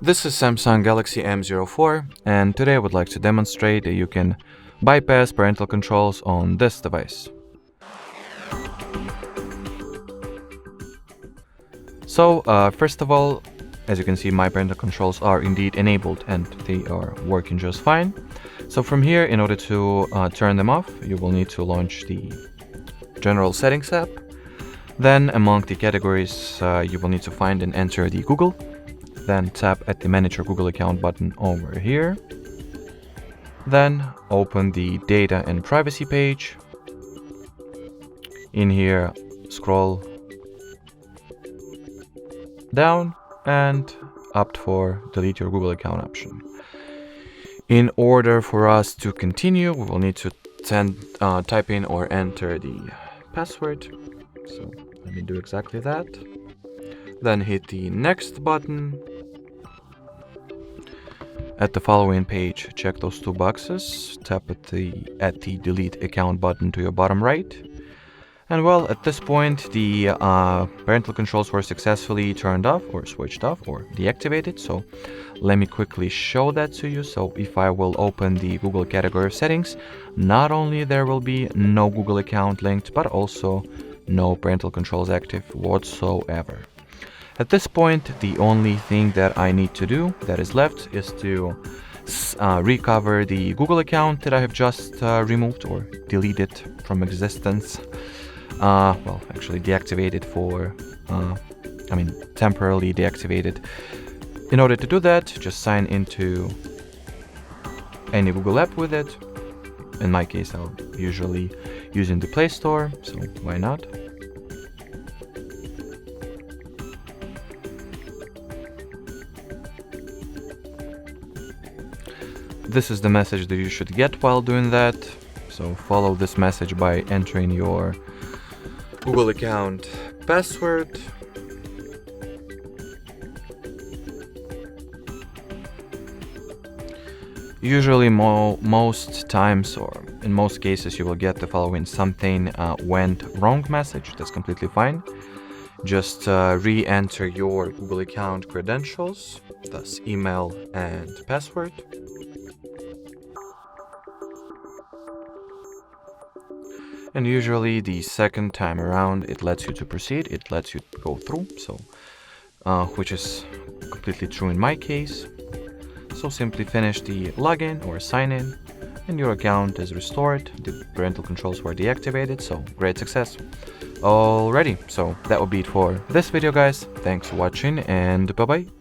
This is Samsung Galaxy M04, and today I would like to demonstrate that you can bypass parental controls on this device. So, first of all, as you can see, my parental controls are indeed enabled and they are working just fine. So from here, in order to turn them off, you will need to launch the General Settings app. Then among the categories, you will need to find and enter the Google. Then tap at the Manage Your Google Account button over here. Then open the Data and Privacy page. In here, scroll down and opt for Delete Your Google Account option. In order for us to continue, we will need to type in or enter the password. So let me do exactly that. Then hit the Next button. At the following page, check those two boxes. Tap at the Delete Account button to your bottom right. And well, at this point, the parental controls were successfully turned off or switched off or deactivated. So let me quickly show that to you. So if I will open the Google category of settings, not only there will be no Google account linked, but also no parental controls active whatsoever. At this point, the only thing that I need to do that is left is to recover the Google account that I have just removed or deleted from existence. Well, actually deactivated temporarily deactivated. In order to do that, just sign into any Google app with it. In my case, I'll usually using the Play Store, so why not? This is the message that you should get while doing that. So follow this message by entering your Google account password. Usually most times or in most cases you will get the following something went wrong message. That's completely fine. Just re-enter your Google account credentials, thus email and password. And usually the second time around it lets you to proceed, it lets you go through, so which is completely true in my case. So simply finish the login or sign in and your account is restored. The parental controls were deactivated, so great success. Alrighty, so that will be it for this video, guys. Thanks for watching and bye bye.